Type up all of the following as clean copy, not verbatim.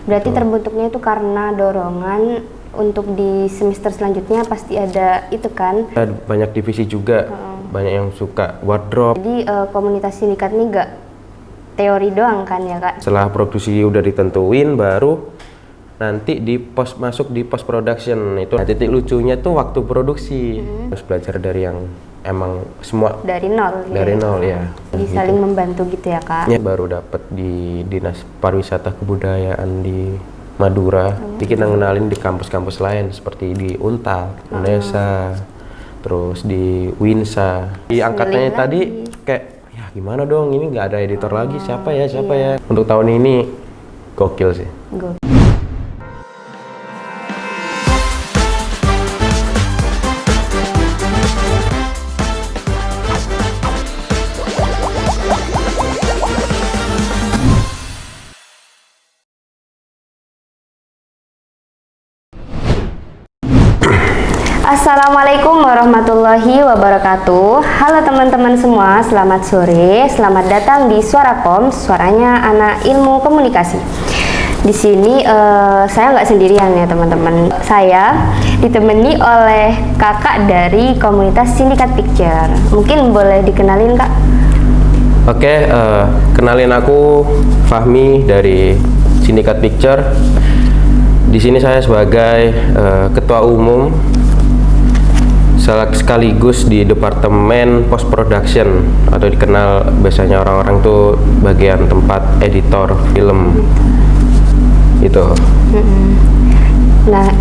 Berarti terbentuknya itu karena dorongan untuk di semester selanjutnya pasti ada itu kan? Banyak divisi juga, banyak yang suka wardrobe. Jadi komunitas sindikat ini gak teori doang kan ya Kak? Setelah produksi udah ditentuin, baru nanti masuk di post production itu. Nah, titik lucunya tuh waktu produksi harus belajar dari yang emang semua dari nol. Dari nol ya. Jadi saling membantu gitu ya Kak? Baru dapat di Dinas Pariwisata Kebudayaan di Madura. Jadi kita ngenalin di kampus-kampus lain seperti di Unta, UNESA, terus di Winsa. Di angkatannya tadi kayak ya gimana dong, ini nggak ada editor lagi, siapa ya. Untuk tahun ini gokil sih. Assalamualaikum warahmatullahi wabarakatuh. Halo teman-teman semua, selamat sore. Selamat datang di Suarakom, suaranya anak ilmu komunikasi. Di sini saya nggak sendirian ya teman-teman. Saya ditemani oleh kakak dari komunitas Sindikat Picture. Mungkin boleh dikenalin Kak? Oke, kenalin aku Fahmi dari Sindikat Picture. Di sini saya sebagai ketua umum sekaligus di departemen post production, atau dikenal biasanya orang-orang tuh bagian tempat editor film itu. Nah,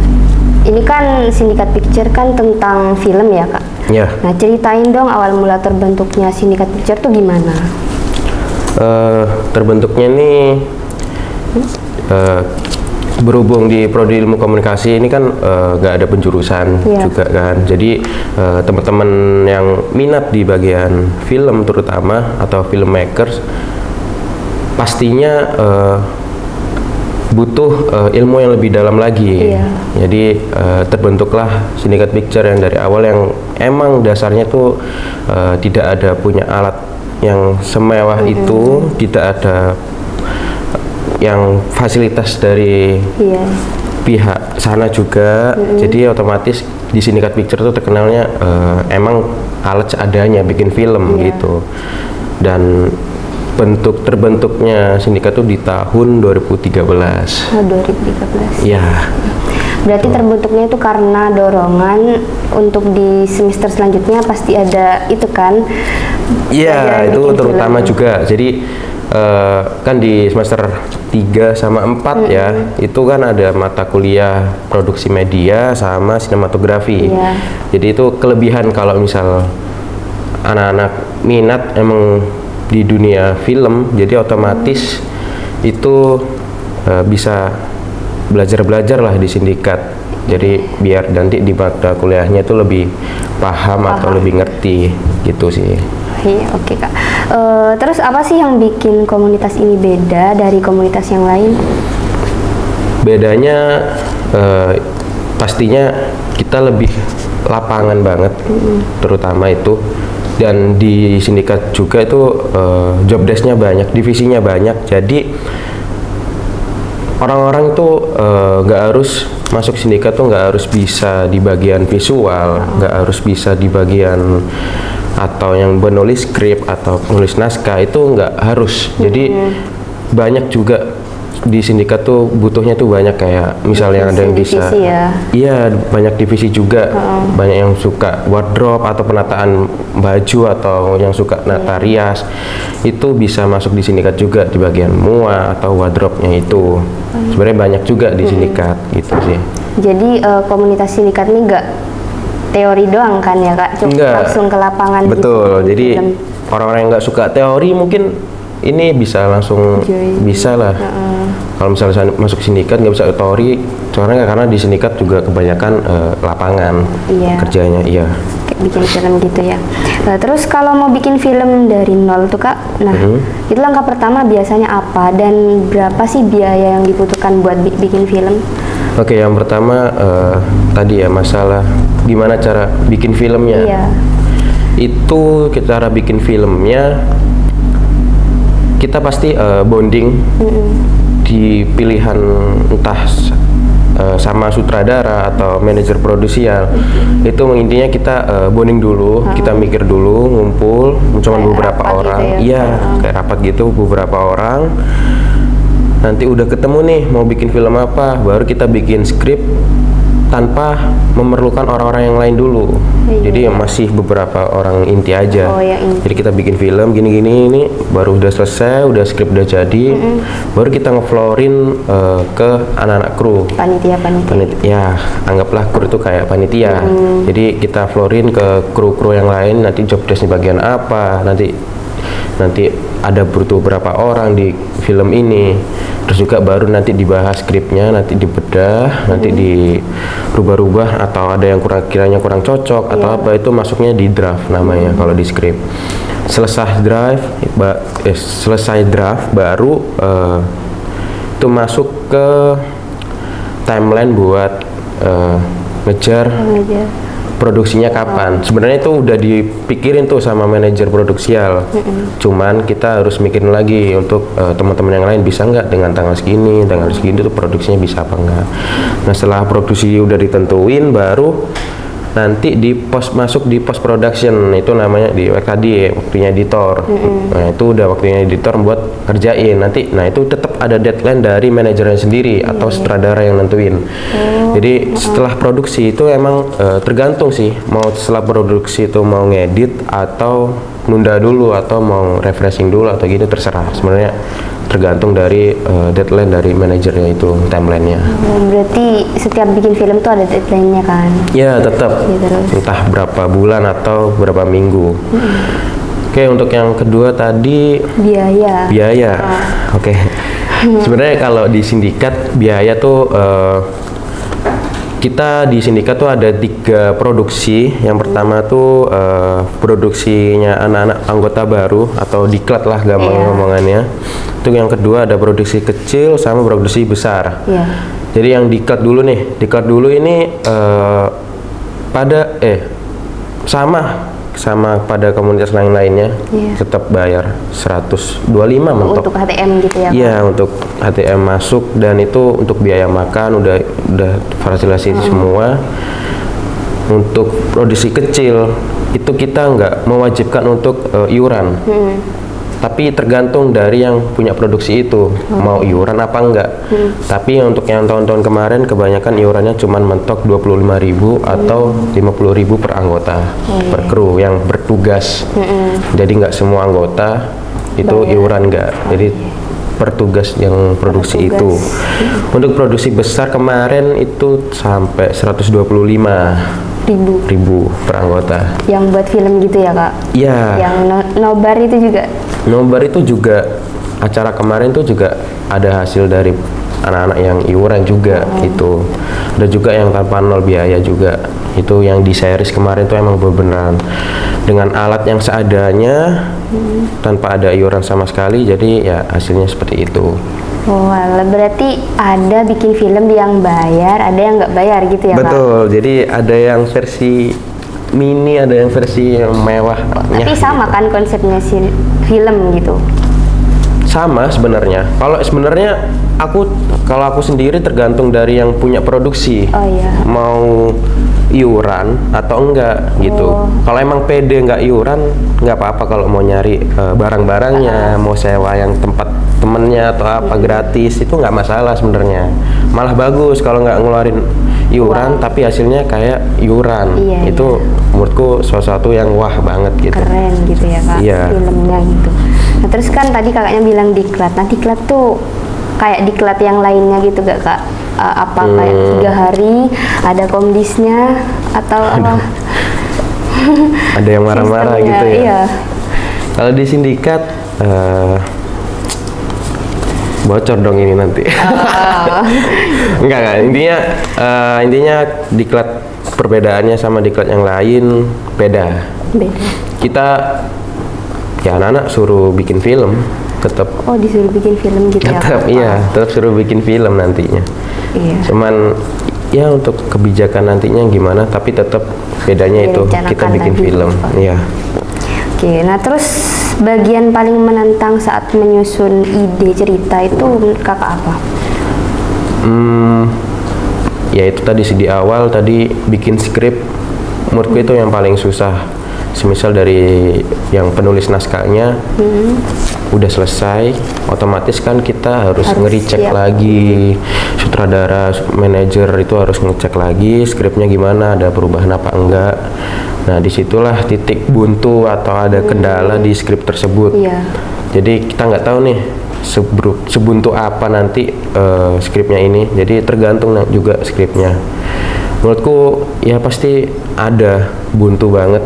ini kan Sindikat Picture kan tentang film ya Kak? Ya. Nah, ceritain dong awal mula terbentuknya Sindikat Picture tuh gimana? Terbentuknya nih berhubung di prodi ilmu komunikasi ini kan nggak ada penjurusan juga kan, jadi teman-teman yang minat di bagian film terutama atau filmmakers pastinya butuh ilmu yang lebih dalam lagi. Jadi terbentuklah Sindikat Picture yang dari awal yang emang dasarnya tuh tidak ada punya alat yang semewah itu, tidak ada yang fasilitas dari pihak sana juga. Jadi otomatis di Sindikat Picture tuh terkenalnya emang alat seadanya bikin film gitu. Dan terbentuknya Sindikat tuh di tahun 2013. 2013. Ya. Berarti terbentuknya itu karena dorongan untuk di semester selanjutnya pasti ada itu kan? Iya, itu terutama juga. Jadi kan di semester 3 sama 4 ya, itu kan ada mata kuliah produksi media sama sinematografi. Jadi itu kelebihan kalau misal anak-anak minat emang di dunia film, jadi otomatis itu bisa belajar lah di sindikat. Jadi biar nanti di mata kuliahnya itu lebih paham atau lebih ngerti gitu sih. Oke Kak. Terus apa sih yang bikin komunitas ini beda dari komunitas yang lain? Bedanya pastinya kita lebih lapangan banget, terutama itu. Dan di sindikat juga itu job desk-nya banyak, divisinya banyak. Jadi orang-orang itu nggak harus masuk sindikat tuh nggak harus bisa di bagian visual, nggak harus bisa di bagian atau yang menulis skrip atau menulis naskah, itu nggak harus. Jadi banyak juga di sindikat tuh butuhnya tuh banyak, kayak misalnya ada yang bisa iya banyak divisi juga, banyak yang suka wardrobe atau penataan baju atau yang suka nata rias, itu bisa masuk di sindikat juga di bagian mua atau wardrobe-nya itu. Sebenarnya banyak juga di sindikat gitu sih. Jadi komunitas sindikat ini nggak teori doang kan ya Kak? Langsung ke lapangan. Betul. Gitu. Jadi orang-orang yang nggak suka teori mungkin ini bisa langsung bisa lah. Kalau misalnya masuk sindikat nggak bisa teori, soalnya karena di sindikat juga kebanyakan lapangan kerjanya. Iya. Kayak bikin film gitu ya. Terus kalau mau bikin film dari nol tuh Kak, nah itu langkah pertama biasanya apa dan berapa sih biaya yang dibutuhkan buat bikin film? Oke, yang pertama tadi ya masalah gimana cara bikin filmnya. Itu cara bikin filmnya kita pasti bonding di pilihan entah sama sutradara atau manajer produksial, itu intinya kita bonding dulu, kita mikir dulu, ngumpul, cuma Kayak beberapa rapat orang, gitu ya? iya kayak rapat gitu beberapa orang. Nanti udah ketemu nih mau bikin film apa, baru kita bikin skrip tanpa memerlukan orang-orang yang lain dulu. Iya. Jadi masih beberapa orang inti aja. Oh, ya, inti. Jadi kita bikin film gini-gini ini baru udah selesai, udah skrip udah jadi, baru kita ngeflorin ke anak-anak kru. Panitia. Ya, anggaplah kru itu kayak panitia. Jadi kita florin ke kru-kru yang lain, nanti job desk bagian apa, nanti ada butuh berapa orang di film ini. Terus juga baru nanti dibahas skripnya, nanti dibedah, nanti dirubah-rubah atau ada yang kiranya kurang cocok atau apa, itu masuknya di draft namanya kalau di skrip. Selesai draft baru itu masuk ke timeline buat ngejar produksinya kapan. Sebenarnya itu udah dipikirin tuh sama manajer produksial. Cuman kita harus mikirin lagi untuk teman-teman yang lain, bisa nggak dengan tanggal segini tuh produksinya bisa apa enggak. Nah, setelah produksi udah ditentuin, baru nanti masuk di post production, itu namanya di tadi waktunya editor. Nah, itu udah waktunya editor buat kerjain nanti. Nah, itu tetap ada deadline dari manajernya sendiri atau sutradara yang nentuin. Jadi setelah produksi itu emang tergantung sih, mau setelah produksi itu mau ngedit atau nunda dulu atau mau refreshing dulu atau gitu, terserah sebenarnya, tergantung dari deadline dari manajernya itu, timelinenya. Berarti setiap bikin film tuh ada deadline-nya kan? Ya tetap, terus. entah berapa bulan atau berapa minggu. Oke, untuk yang kedua tadi biaya. Oke. Sebenarnya kalau di sindikat biaya tuh kita di sindikat tuh ada 3 produksi. Yang pertama tuh produksinya anak-anak anggota baru atau diklat lah gampang ngomongannya. Itu yang kedua ada produksi kecil sama produksi besar. Jadi yang diklat dulu ini sama pada komunitas lainnya tetap bayar 125 mentok. Untuk HTM gitu ya? Iya, untuk HTM masuk, dan itu untuk biaya makan udah fasilitasi semua. Untuk produksi kecil itu kita nggak mewajibkan untuk iuran. Tapi tergantung dari yang punya produksi itu mau iuran apa enggak. Tapi untuk yang tahun-tahun kemarin kebanyakan iurannya cuma mentok 25.000 atau 50.000 per anggota per kru yang bertugas. Jadi nggak semua anggota itu iuran enggak. Jadi per tugas yang produksi itu. Untuk produksi besar kemarin itu sampai 125.000 per anggota. Yang buat film gitu ya, Kak? Iya. Yang nobar itu juga? Nobar itu juga, acara kemarin tuh juga ada hasil dari anak-anak yang iuran juga gitu. Ada juga yang tanpa nol biaya juga. Itu yang di series kemarin tuh emang beneran dengan alat yang seadanya, tanpa ada iuran sama sekali, jadi ya hasilnya seperti itu. Oh, berarti ada bikin film yang bayar, ada yang nggak bayar gitu ya, Kak? Betul, jadi ada yang versi mini, ada yang versi mewah. Tapi sama kan konsepnya film gitu? Sama sebenarnya. Kalau aku sendiri tergantung dari yang punya produksi. Oh iya. Mau iuran atau enggak gitu. Kalau emang pede nggak iuran, nggak apa-apa kalau mau nyari barang-barangnya, mau sewa yang tempat temennya atau apa gratis, itu nggak masalah sebenarnya. Malah bagus kalau nggak ngeluarin iuran tapi hasilnya kayak iuran. Itu menurutku sesuatu yang wah banget gitu. Keren gitu ya, Kak, filmnya gitu. Nah, terus kan tadi kakaknya bilang diklat. Nah, diklat tuh kayak diklat yang lainnya gitu gak, Kak? Apa kayak 3 hari ada komdisnya atau apa? Ada yang marah-marah gitu ya? Iya. Kalau di sindikat bocor dong ini nanti. Enggak, intinya diklat, perbedaannya sama diklat yang lain beda. Kita ya anak-anak suruh bikin film tetap. Oh, disuruh bikin film gitu ya? Tetap suruh bikin film nantinya. Cuman ya untuk kebijakan nantinya gimana, tapi tetap bedanya itu kita bikin film. Iya. Oke, nah terus bagian paling menantang saat menyusun ide cerita itu menurut kakak apa? Ya itu tadi sih di awal tadi bikin skrip, menurutku itu yang paling susah. Semisal dari yang penulis naskahnya udah selesai, otomatis kan kita harus nge-recheck lagi, sutradara, manajer itu harus ngecek lagi skripnya gimana, ada perubahan apa enggak. Nah disitulah titik buntu atau ada kendala di skrip tersebut. Jadi kita nggak tahu nih sebuntu apa nanti skripnya ini. Jadi tergantung juga skripnya. Menurutku ya pasti ada buntu banget.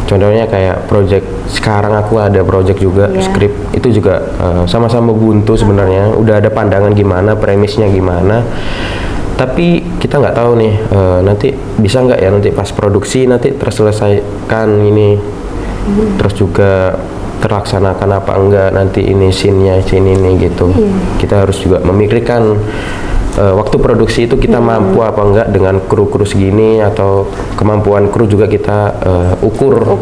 Contohnya kayak project sekarang aku ada project juga skrip itu juga sama-sama buntu sebenarnya. Udah ada pandangan gimana, premisnya gimana. Tapi kita nggak tahu nih nanti bisa nggak ya nanti pas produksi nanti terselesaikan ini. Terus juga terlaksanakan apa enggak nanti ini scene-nya ini gitu. Kita harus juga memikirkan waktu produksi itu kita mampu apa enggak dengan kru-kru segini, atau kemampuan kru juga kita ukur.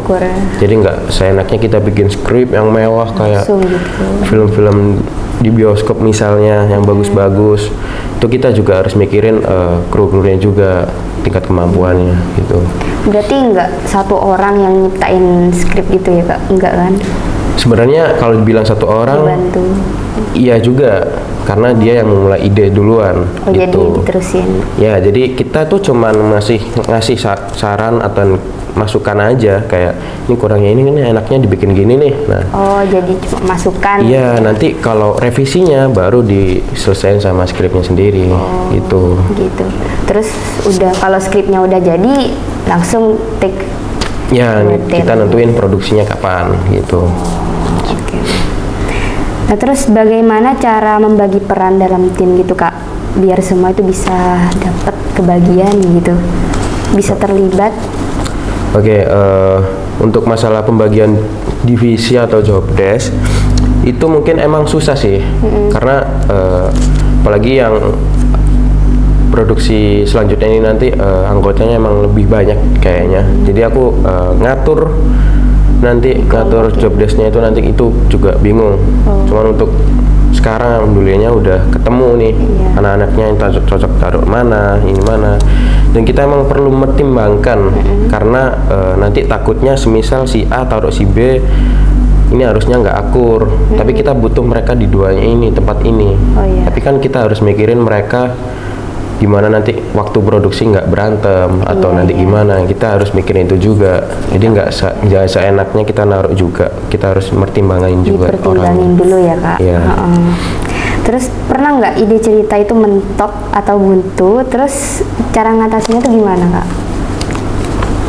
Jadi nggak seenaknya kita bikin skrip yang mewah kayak film-film di bioskop misalnya yang bagus-bagus. Itu kita juga harus mikirin kru-krunya juga tingkat kemampuannya gitu. Berarti nggak satu orang yang nyiptain skrip gitu ya kak? Enggak kan? Sebenarnya kalau dibilang satu orang, dibantu. Iya juga, karena dia yang memulai ide duluan. Jadi gitu. diterusin. Ya, jadi kita tuh cuman ngasih saran atau masukan aja, kayak ini kurangnya ini enaknya dibikin gini nih. Nah. Oh, jadi cuma masukan. Iya, nanti kalau revisinya baru diselesaikan sama skripnya sendiri, gitu. Gitu. Terus udah kalau skripnya udah jadi langsung take. Ya, kita nentuin produksinya kapan, gitu. Oke. Nah, terus bagaimana cara membagi peran dalam tim gitu kak, biar semua itu bisa dapat kebagian gitu, bisa terlibat? Oke, untuk masalah pembagian divisi atau job desk itu mungkin emang susah sih, karena apalagi yang produksi selanjutnya ini nanti anggotanya emang lebih banyak kayaknya. Jadi aku ngatur job desknya itu nanti itu juga bingung. Cuman untuk sekarang alhamdulillahnya udah ketemu nih anak-anaknya yang cocok taruh mana, ini mana. Dan kita emang perlu mempertimbangkan karena nanti takutnya semisal si A taruh si B ini harusnya nggak akur, tapi kita butuh mereka di duanya ini, tempat ini. Tapi kan kita harus mikirin mereka gimana nanti waktu produksi nggak berantem atau nanti gimana, kita harus mikirin itu juga. Jadi jangan seenaknya kita naruh juga, kita harus mertimbangin juga dipertimbangin dulu ya kak. Terus pernah nggak ide cerita itu mentok atau buntu, terus cara ngatasinnya tuh gimana kak?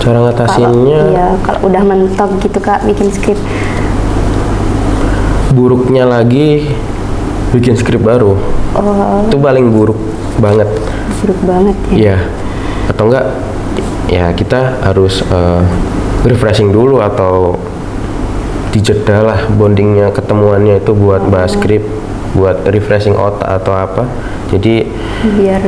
Cara ngatasinnya kalau udah mentok gitu kak bikin skrip. Buruknya lagi bikin skrip baru. Itu paling buruk banget. Buruk banget ya. Iya. Atau enggak ya kita harus refreshing dulu atau dijeda lah bondingnya, ketemuannya itu buat bahas skrip, buat refreshing otak atau apa. Jadi biar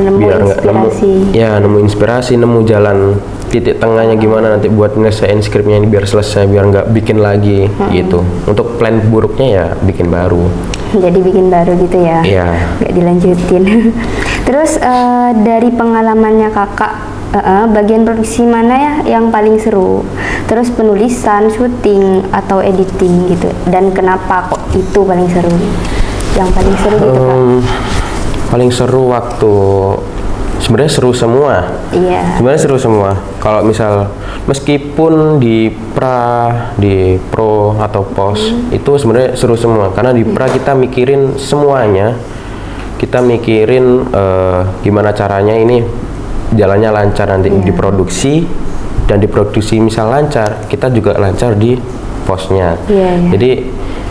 nemu inspirasi, nemu jalan titik tengahnya gimana nanti buat nyelesain skripnya ini biar selesai, biar nggak bikin lagi gitu. Untuk plan buruknya ya bikin baru. Jadi bikin baru gitu ya? Nggak dilanjutin. Terus dari pengalamannya kakak, bagian produksi mana ya yang paling seru? Terus penulisan, syuting, atau editing gitu? Dan kenapa kok itu paling seru? Yang paling seru gitu kak? Paling seru waktu sebenarnya seru semua. Sebenarnya seru semua. Kalau misal meskipun di pro atau post itu sebenarnya seru semua, karena di pra kita mikirin semuanya. Kita mikirin gimana caranya ini jalannya lancar nanti diproduksi, dan diproduksi misal lancar, kita juga lancar di postnya. Jadi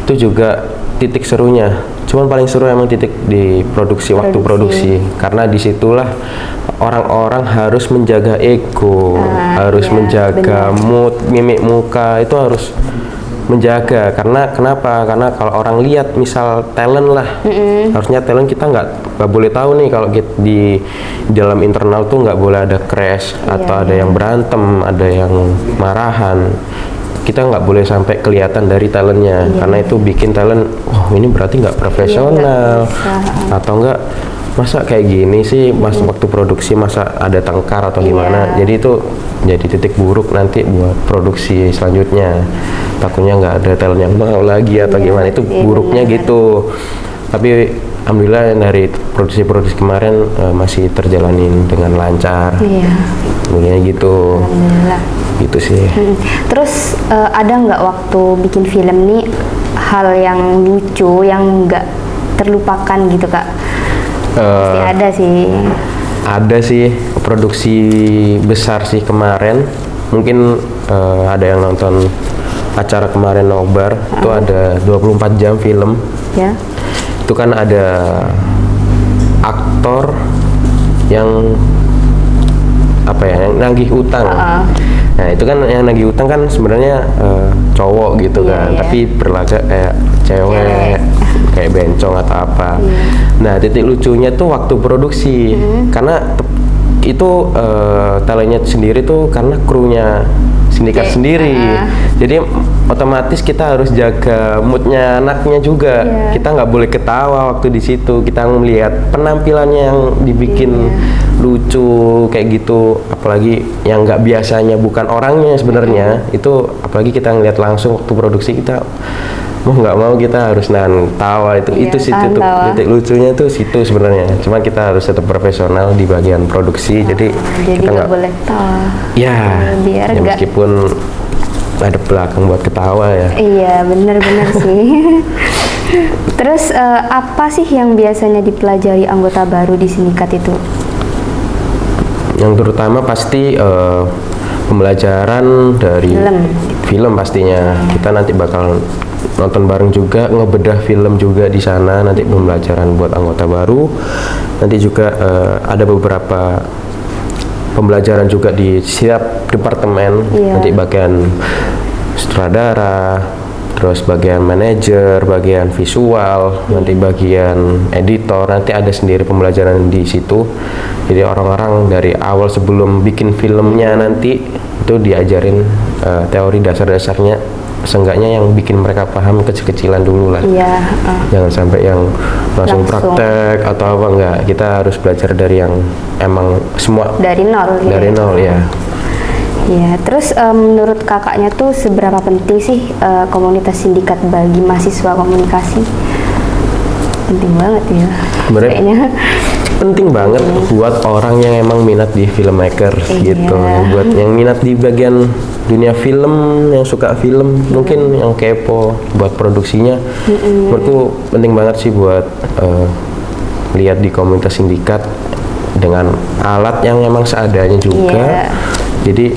itu juga titik serunya. Cuman paling seru emang titik di waktu produksi, karena disitulah orang-orang harus menjaga ego, harus menjaga mood, mimik muka, itu harus menjaga. Karena kenapa? Karena kalau orang lihat misal talent lah, harusnya talent kita nggak boleh tahu nih kalau di dalam internal tuh nggak boleh ada crash atau ada yang berantem, ada yang marahan. kita nggak boleh sampai kelihatan dari talentnya, karena itu bikin talent, oh ini berarti nggak profesional, atau enggak masa kayak gini sih mas waktu produksi masa ada tengkar atau gimana. Jadi itu jadi titik buruk nanti buat produksi selanjutnya, takutnya nggak ada talent yang mau lagi atau gimana, itu buruknya gitu. Tapi alhamdulillah dari produksi kemarin masih terjalanin dengan lancar. Alhamdulillah gitu. Alhamdulillah. Gitu sih. Terus ada nggak waktu bikin film nih hal yang lucu yang nggak terlupakan gitu Kak? Pasti ada sih. Ada sih, produksi besar sih kemarin. Mungkin ada yang nonton acara kemarin Nobar, itu ada 24 jam film. Ya. Itu kan ada aktor yang apa ya, yang nagih utang. Nah itu kan yang nagih utang kan sebenarnya cowok gitu kan, tapi berlagak kayak cewek, kayak bencong atau apa. Nah titik lucunya tuh waktu produksi, karena itu talentnya sendiri tuh karena krunya sindikat sendiri. Jadi otomatis kita harus jaga moodnya anaknya juga. Kita nggak boleh ketawa waktu di situ. Kita melihat penampilannya yang dibikin lucu kayak gitu, apalagi yang nggak biasanya bukan orangnya sebenarnya. Itu apalagi kita ngeliat langsung waktu produksi, kita mau nggak mau kita harus nahan tawa. Itu sih titik lucunya tuh situ sebenarnya. Cuman kita harus tetap profesional di bagian produksi. Jadi kita nggak boleh tawa. Ya, biar ya meskipun ada belakang buat ketawa ya. Iya, bener-bener sih. Terus apa sih yang biasanya dipelajari anggota baru di sindikat itu? Yang terutama pasti pembelajaran dari film pastinya. Kita nanti bakal nonton bareng juga, ngebedah film juga di sana. Nanti pembelajaran buat anggota baru. Nanti juga ada beberapa pembelajaran juga di setiap departemen. Nanti bagian sutradara, terus bagian manajer, bagian visual, nanti bagian editor, nanti ada sendiri pembelajaran di situ. Jadi orang-orang dari awal sebelum bikin filmnya nanti itu diajarin teori dasar-dasarnya, seenggaknya yang bikin mereka paham kecil-kecilan dulu lah. Jangan sampai yang langsung praktek atau apa, enggak. Kita harus belajar dari yang emang semua dari nol. Dari nol ya. Ya, terus menurut kakaknya tuh seberapa penting sih komunitas sindikat bagi mahasiswa komunikasi? Penting banget ya. Sebenarnya penting banget buat orang yang emang minat di filmmaker gitu, buat yang minat di bagian dunia film, yang suka film, mungkin yang kepo buat produksinya. Menurutku penting banget sih buat lihat di komunitas sindikat dengan alat yang emang seadanya juga. Jadi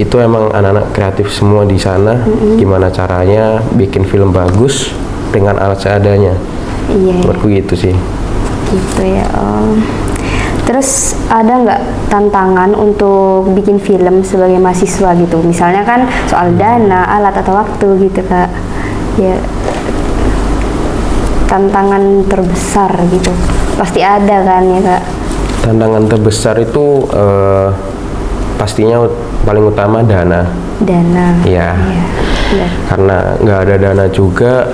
itu emang anak-anak kreatif semua di sana. Gimana caranya bikin film bagus dengan alat seadanya? Menurutku gitu sih. Gitu ya. Terus ada nggak tantangan untuk bikin film sebagai mahasiswa gitu? Misalnya kan soal dana, alat atau waktu gitu Kak. Ya, tantangan terbesar gitu. Pasti ada kan ya Kak? Tantangan terbesar itu pastinya paling utama dana. Iya. Karena nggak ada dana juga,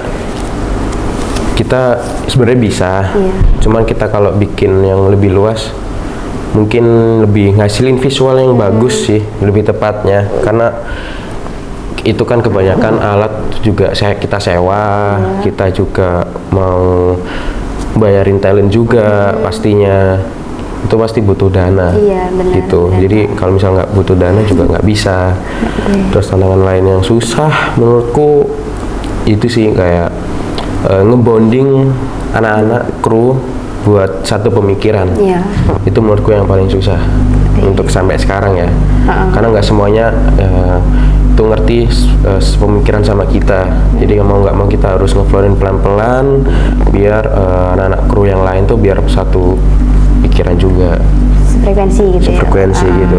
kita sebenarnya bisa. Cuman kita kalau bikin yang lebih luas, mungkin lebih ngasilin visual yang bagus sih, lebih tepatnya. Karena itu kan kebanyakan alat juga kita sewa, kita juga mau bayarin talent juga pastinya. Itu pasti butuh dana. Gitu. Jadi kalau misalnya nggak butuh dana juga nggak bisa. Terus tantangan lain yang susah menurutku itu sih kayak ngebonding anak-anak kru buat satu pemikiran. Itu menurutku yang paling susah untuk sampai sekarang ya. Karena nggak semuanya itu ngerti pemikiran sama kita. Jadi mau nggak mau kita harus ngeflorin pelan-pelan biar anak-anak kru yang lain tuh biar satu pikiran juga, sefrekuensi gitu. Gitu.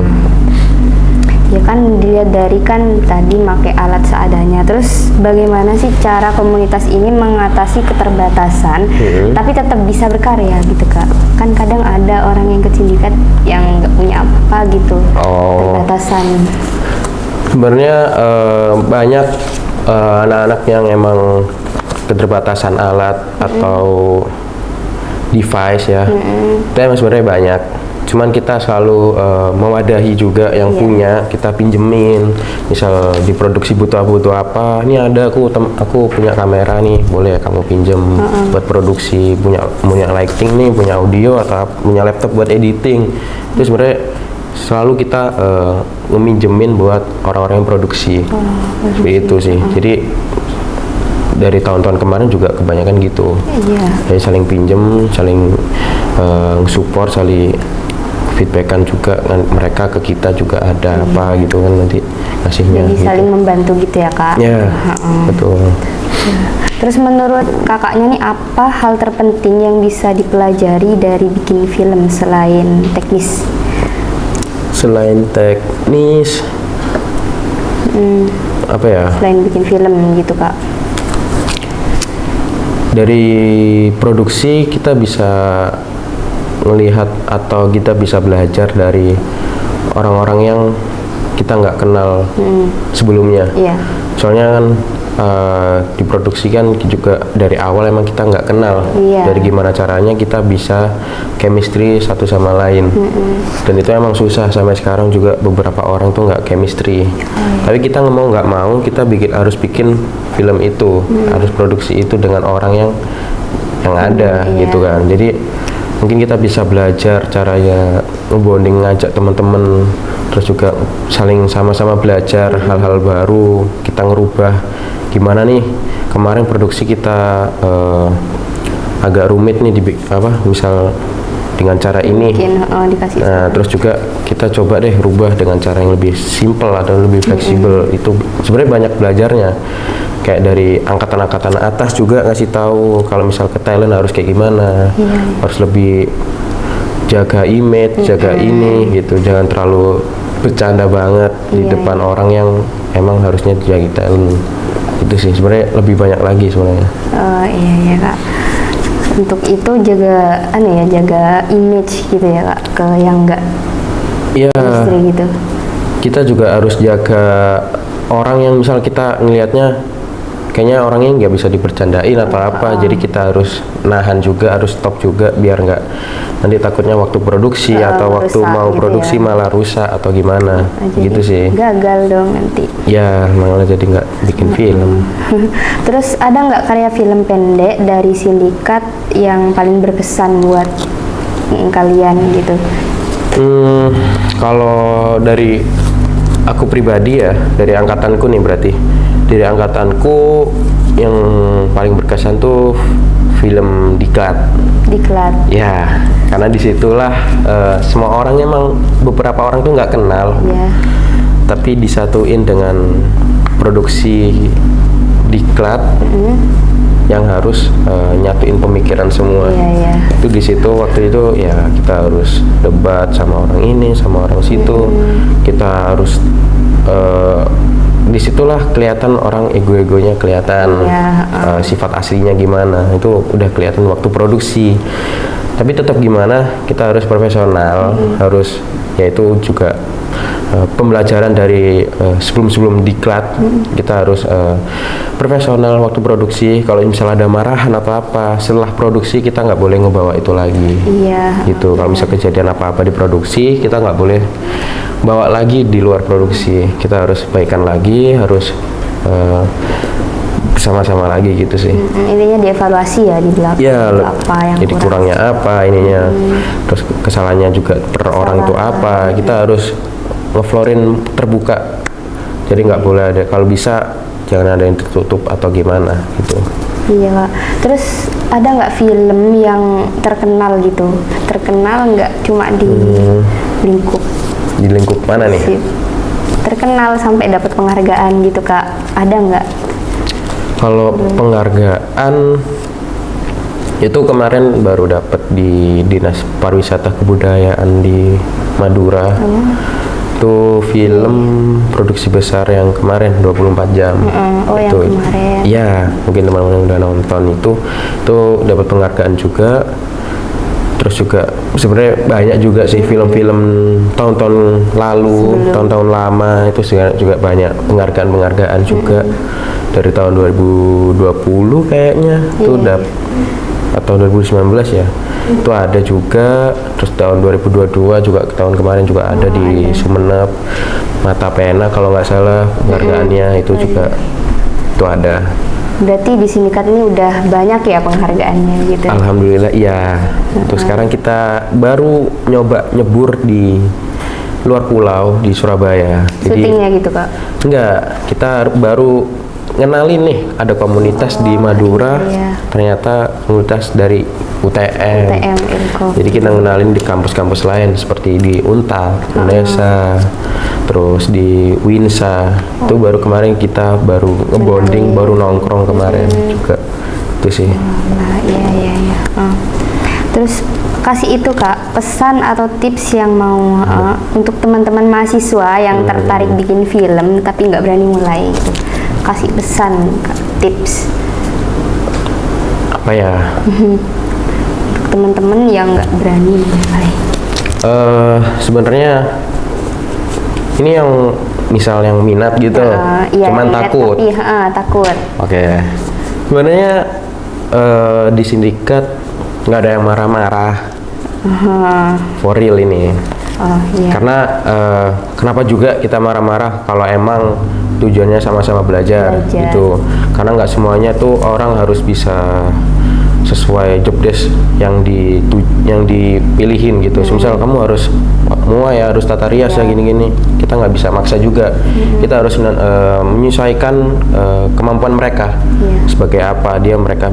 Ya kan dilihat dari kan tadi pakai alat seadanya. Terus bagaimana sih cara komunitas ini mengatasi keterbatasan tapi tetap bisa berkarya gitu Kak? Kan kadang ada orang yang ke sindikat yang nggak punya apa gitu, keterbatasan. Sebenarnya banyak anak-anak yang emang keterbatasan alat atau device ya. Itu emang sebenarnya banyak. Cuman kita selalu mewadahi juga yang punya, kita pinjemin. Misal diproduksi butuh apa, ini ada aku punya kamera nih, boleh ya kamu pinjem buat produksi, punya lighting nih, punya audio atau punya laptop buat editing. Itu sebenarnya selalu kita ngeminjemin buat orang-orang yang produksi. Seperti itu sih. Jadi dari tahun-tahun kemarin juga kebanyakan gitu. Jadi saling pinjem, saling support, saling feedbackan juga mereka ke kita juga ada apa gitu kan nanti ngasihnya. Jadi gitu. saling membantu gitu ya Kak? Ya, betul. Terus menurut kakaknya nih apa hal terpenting yang bisa dipelajari dari bikin film selain teknis? Selain teknis, apa ya? Selain bikin film gitu Kak? Dari produksi kita bisa melihat atau kita bisa belajar dari orang-orang yang kita nggak kenal sebelumnya. Soalnya kan diproduksi kan juga dari awal emang kita nggak kenal. Dari gimana caranya kita bisa chemistry satu sama lain. Dan itu emang susah sampai sekarang juga beberapa orang tuh nggak chemistry. Tapi kita nggak mau kita harus bikin film itu, harus produksi itu dengan orang yang ada gitu kan. Jadi mungkin kita bisa belajar caranya ngebonding, ngajak teman-teman, terus juga saling sama-sama belajar hal-hal baru, kita ngerubah gimana nih kemarin produksi kita agak rumit nih misal dengan cara ini. Nah, terus juga kita coba deh rubah dengan cara yang lebih simple atau lebih fleksibel. Itu sebenarnya banyak belajarnya. Kayak dari angkatan-angkatan atas juga ngasih tahu kalau misal ke Thailand harus kayak gimana, harus lebih jaga image, jaga ini gitu, jangan terlalu bercanda banget di depan orang yang emang harusnya jaga Thailand. Itu sih sebenarnya lebih banyak lagi sebenarnya. Oh iya Kak. Untuk itu jaga image gitu ya Kak, ke yang enggak industri gitu. Kita juga harus jaga orang yang misal kita ngelihatnya kayaknya orangnya nggak bisa dibercandain atau apa, jadi kita harus nahan juga, harus stop juga biar nggak nanti takutnya waktu produksi atau waktu mau gitu produksi malah rusak atau gimana gitu sih. Gagal dong nanti. Ya malah jadi nggak bikin film. Terus ada nggak karya film pendek dari sindikat yang paling berkesan buat kalian gitu? Kalau dari aku pribadi ya, dari angkatanku nih berarti. Dari angkatanku yang paling berkesan tuh film Diklat. Ya, karena disitulah semua orang emang beberapa orang tuh nggak kenal. Tapi disatuin dengan produksi Diklat yang harus nyatuin pemikiran semua. Itu di situ waktu itu ya kita harus debat sama orang ini, sama orang situ. Kita harus disitulah kelihatan orang ego-egonya kelihatan, sifat aslinya gimana itu udah kelihatan waktu produksi. Tapi tetap gimana kita harus profesional, harus yaitu juga pembelajaran dari sebelum Diklat. Kita harus profesional waktu produksi. Kalau misalnya ada marahan atau apa setelah produksi kita nggak boleh ngebawa itu lagi. Gitu. Kalau misalnya kejadian apa-apa di produksi kita nggak boleh bawa lagi di luar produksi. Kita harus baikkan lagi, harus bersama-sama lagi gitu sih. Intinya dievaluasi ya di belakang. Apa yang jadi kurangnya apa ininya, terus kesalahannya juga per orang itu apa. Kita harus ngeflorin terbuka. Jadi nggak boleh ada, kalau bisa jangan ada yang tertutup atau gimana gitu. Iya Kak. Terus ada nggak film yang terkenal gitu? Terkenal nggak cuma di lingkup? Di lingkup mana nih? Terkenal sampai dapat penghargaan gitu Kak, ada nggak? Kalau penghargaan itu kemarin baru dapat di Dinas Pariwisata Kebudayaan di Madura. Itu film produksi besar yang kemarin 24 jam. Yang kemarin. Iya, mungkin teman-teman udah nonton itu dapat penghargaan juga. Terus juga sebenarnya banyak juga sih film-film tahun-tahun lalu, tahun-tahun lama itu juga banyak penghargaan-penghargaan juga dari tahun 2020 kayaknya itu udah atau 2019 ya. Itu ada juga. Terus tahun 2022 juga tahun kemarin juga ada di Sumenep, Mata Pena kalau nggak salah penghargaannya itu juga itu ada. Berarti di Sindikat ini udah banyak ya penghargaannya gitu. Alhamdulillah iya. Terus sekarang kita baru nyoba nyebur di luar pulau di Surabaya. Syutingnya gitu Kak? Enggak, kita baru ngenalin nih ada komunitas di Madura. Iya. Ternyata komunitas dari UTM. Ilkom. Jadi kita ngenalin di kampus-kampus lain seperti di Unta, Unesa, terus di Winsa. Itu baru kemarin kita baru ngebonding, baru nongkrong kemarin juga. Itu sih. Nah, iya. Terus kasih itu Kak, pesan atau tips yang mau untuk teman-teman mahasiswa yang tertarik bikin film tapi nggak berani mulai gitu. Kasih pesan Kak, tips. Apa ya? Teman-teman yang nggak berani mulai. Sebenarnya ini yang misal yang minat gitu, Iya, cuman minat takut. Tapi, takut. Oke. Sebenarnya di Sindikat nggak ada yang marah-marah. For real ini. Oh iya. Karena kenapa juga kita marah-marah kalau emang tujuannya sama-sama belajar gitu. Karena nggak semuanya tuh orang harus bisa sesuai job desk yang dipilihin gitu. Misal kamu harus harus tata rias ya gini-gini. Kita nggak bisa maksa juga. Kita harus menyesuaikan kemampuan mereka. Sebagai apa mereka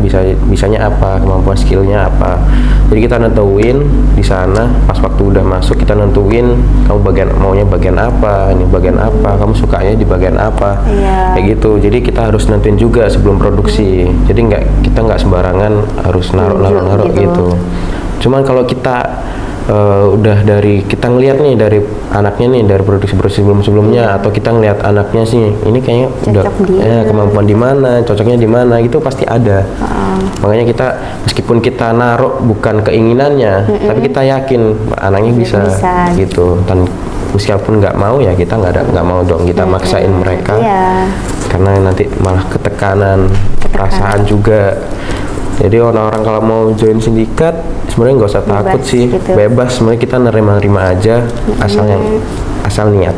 bisanya apa, kemampuan skillnya apa. Jadi kita nentuin di sana pas waktu udah masuk kita nentuin kamu maunya bagian apa, ini bagian apa, kamu sukanya di bagian apa. Kayak gitu. Jadi kita harus nentuin juga sebelum produksi. Jadi kita nggak sembarangan harus naruh gitu. Cuman kalau kita udah dari kita ngelihat nih dari anaknya nih dari produksi sebelumnya atau kita ngelihat anaknya sih ini kayaknya kemampuan di mana, cocoknya di mana gitu pasti ada. Makanya kita meskipun kita naruh bukan keinginannya tapi kita yakin anaknya bisa. Gitu. Dan meskipun nggak mau ya kita nggak mau dong kita maksain mereka karena nanti malah ketekanan. Perasaan juga. Jadi orang-orang kalau mau join sindikat sebenarnya nggak usah takut sih, gitu. Bebas sebenarnya kita nerima aja asal niat.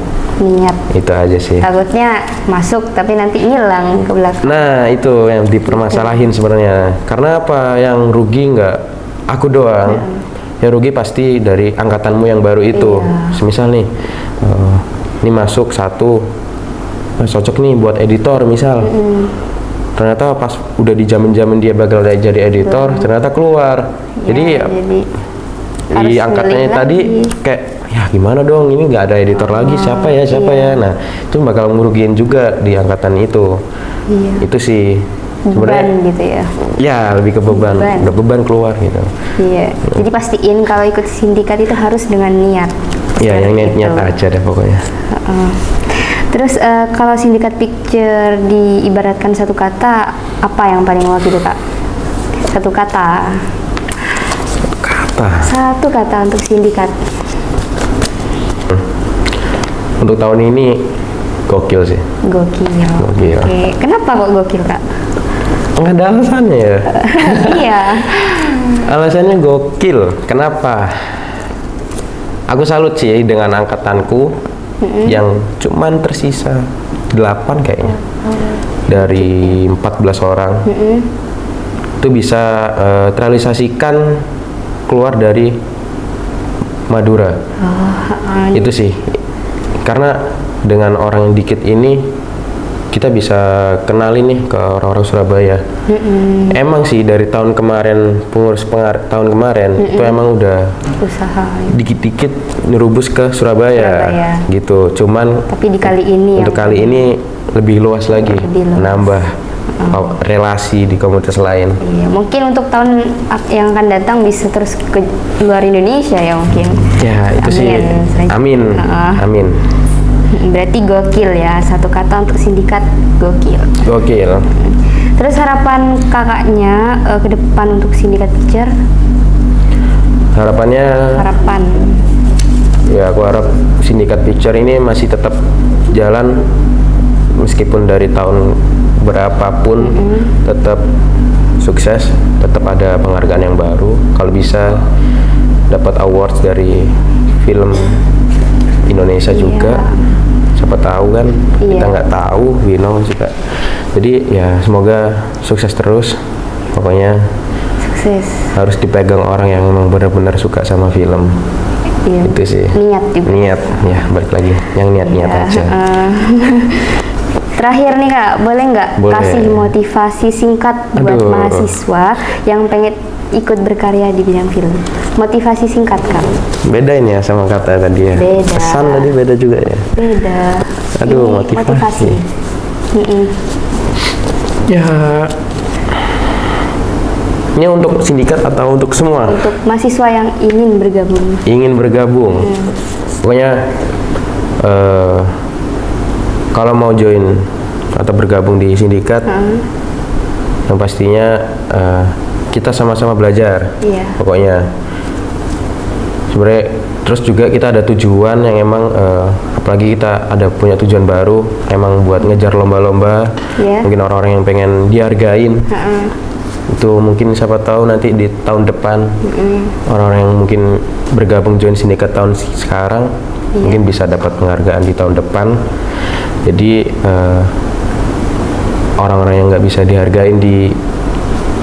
Itu aja sih. Takutnya masuk tapi nanti hilang ke belakang. Nah itu yang dipermasalahin sebenarnya. Karena apa? Yang rugi nggak aku doang. Yang rugi pasti dari angkatanmu yang baru itu. Semisal nih, ini masuk satu cocok nih buat editor misal. Ternyata pas udah dijamin dia bakal jadi editor, ternyata keluar. Jadi di angkatannya tadi kayak ya gimana dong ini nggak ada editor lagi siapa ya. Nah itu bakal merugiin juga di angkatan itu. Itu sih sebenarnya gitu ya. Ya lebih ke beban. Udah beban keluar gitu. Iya. Jadi pastiin kalau ikut sindikat itu harus dengan niat. Iya yang niat aja deh pokoknya. Terus kalau sindikat picture diibaratkan satu kata, apa yang paling mewakili Kak? Satu kata. Satu kata untuk sindikat. Untuk tahun ini gokil sih. Gokil. Oke. Kenapa kok gokil Kak? Nggak ada alasannya ya. Iya. Alasannya gokil. Kenapa? Aku salut sih dengan angkatanku. Yang cuman tersisa 8 kayaknya dari 14 orang itu bisa terrealisasikan keluar dari Madura. Itu sih karena dengan orang yang dikit ini kita bisa kenalin nih ke orang-orang Surabaya. Emang sih dari tahun kemarin tahun kemarin itu emang udah usaha dikit-dikit nerubus ke Surabaya gitu. Cuman tapi di kali ini untuk kali ini lebih luas lagi, menambah relasi di komunitas lain. Iya, mungkin untuk tahun yang akan datang bisa terus ke luar Indonesia ya mungkin. Ya itu sih. Amin. Amin. Berarti gokil ya, satu kata untuk sindikat gokil. Terus harapan kakaknya ke depan untuk sindikat picture? Harapan. Ya aku harap Sindikat Picture ini masih tetap jalan meskipun dari tahun berapapun tetap sukses, tetap ada penghargaan yang baru. Kalau bisa dapat awards dari film Indonesia juga, siapa tahu kan, kita nggak tahu, juga. Jadi ya semoga sukses terus. Pokoknya Sukses. harus dipegang orang yang memang benar-benar suka sama film. Iya. Itu sih. Niat juga. Niat, ya balik lagi, yang niat-niat aja. Terakhir nih Kak, boleh nggak Boleh. kasih motivasi singkat buat Aduh. mahasiswa yang pengen ikut berkarya di bidang film? Motivasi singkat Kak. Beda ini ya sama kata tadi ya. Beda. Pesan tadi beda juga ya. Beda. Aduh, Ini motivasi. Ya, ini untuk sindikat atau untuk semua? Untuk mahasiswa yang ingin bergabung. Ingin bergabung. Pokoknya kalau mau join atau bergabung di sindikat, yang pastinya kita sama-sama belajar. Iya. Pokoknya sebenarnya terus juga kita ada tujuan yang emang apalagi kita ada punya tujuan baru emang buat ngejar lomba-lomba. Iya. Mungkin orang-orang yang pengen dihargain. Itu mungkin siapa tahu nanti di tahun depan orang-orang yang mungkin bergabung join sindikat tahun sekarang mungkin bisa dapat penghargaan di tahun depan. Jadi orang-orang yang nggak bisa dihargain di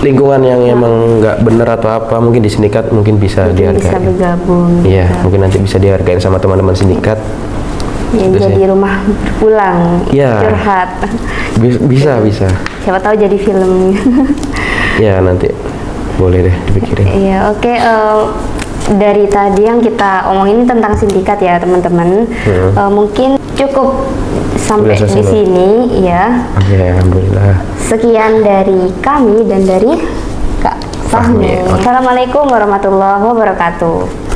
lingkungan yang emang nggak bener atau apa, mungkin di sindikat mungkin bisa Mungkin dihargain. bisa bergabung. Iya, gitu. mungkin nanti bisa dihargain sama teman-teman sindikat. Ya, Gitu jadi sih. rumah berpulang. Iya. Curhat. Bisa. Siapa tahu jadi film. Ya nanti boleh deh dipikirin. Iya, oke. Dari tadi yang kita omongin tentang sindikat ya teman-teman, mungkin cukup sampai Udah selesai, di sini ya. Oke, alhamdulillah. Sekian dari kami dan dari Kak Fahmi. Fahmi, oke. Assalamualaikum warahmatullahi wabarakatuh.